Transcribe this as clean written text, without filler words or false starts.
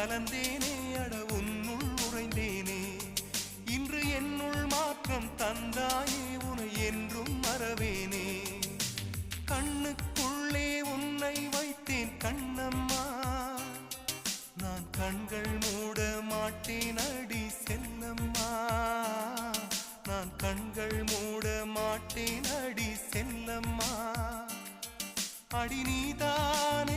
கலந்தேனே அட உன்னுள் உறைந்தேனே இன்று என்னுள் மாற்றம் தந்தாயே உனை என்றும் மறவேனே கண்ணுக்குள்ளே உன்னை வைத்தேன் கண்ணம்மா நான் கண்கள் மூட மாட்டேன் அடி செல்லம்மா நான் கண்கள் மூட மாட்டேன் அடி செல்லம்மா அடி நீதான்